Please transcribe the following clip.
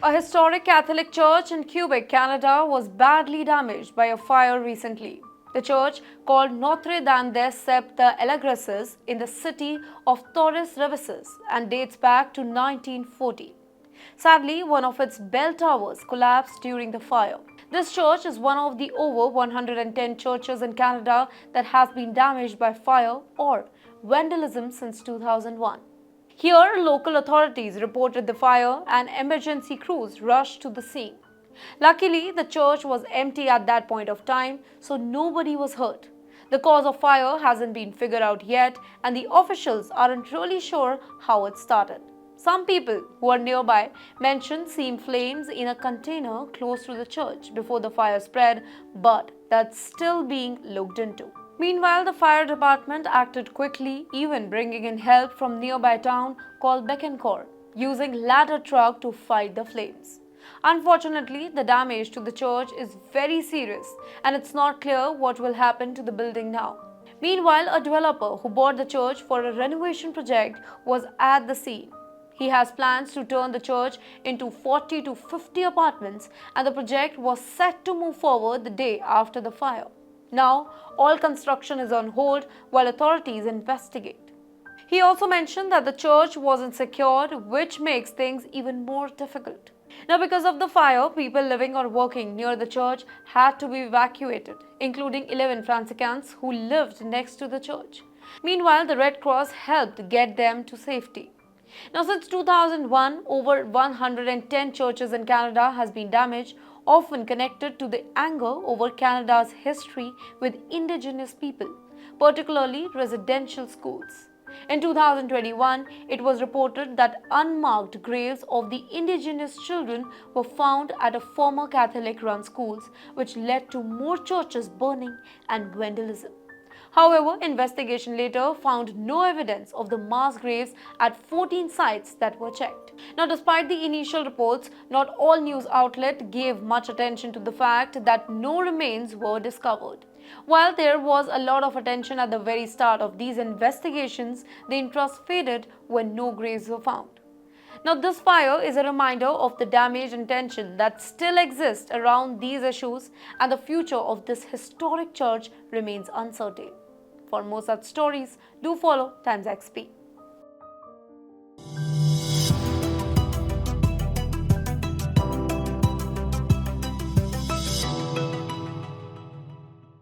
A historic Catholic church in Quebec, Canada was badly damaged by a fire recently. The church, called Notre-Dame-des-Sept-Allégresses in the city of Trois-Rivières and dates back to 1940. Sadly, one of its bell towers collapsed during the fire. This church is one of the over 110 churches in Canada that has been damaged by fire or vandalism since 2001. Here, local authorities reported the fire and emergency crews rushed to the scene. Luckily, the church was empty at that point of time, so nobody was hurt. The cause of fire hasn't been figured out yet, and the officials aren't really sure how it started. Some people who are nearby mentioned seeing flames in a container close to the church before the fire spread, but that's still being looked into. Meanwhile, the fire department acted quickly, even bringing in help from nearby town called Decor, using ladder truck to fight the flames. Unfortunately, the damage to the church is very serious, and it's not clear what will happen to the building now. Meanwhile, a developer who bought the church for a renovation project was at the scene. He has plans to turn the church into 40 to 50 apartments, and the project was set to move forward the day after the fire. Now, all construction is on hold while authorities investigate. He also mentioned that the church wasn't secured, which makes things even more difficult. Now, because of the fire, people living or working near the church had to be evacuated, including 11 Franciscans who lived next to the church. Meanwhile, the Red Cross helped get them to safety. Now, since 2001, over 110 churches in Canada has been damaged, often connected to the anger over Canada's history with Indigenous people, particularly residential schools. In 2021, it was reported that unmarked graves of the Indigenous children were found at a former Catholic-run schools, which led to more churches burning and vandalism. However, investigation later found no evidence of the mass graves at 14 sites that were checked. Now, despite the initial reports, not all news outlets gave much attention to the fact that no remains were discovered. While there was a lot of attention at the very start of these investigations, the interest faded when no graves were found. Now, this fire is a reminder of the damage and tension that still exists around these issues, and the future of this historic church remains uncertain. For more such stories, do follow TimesXP.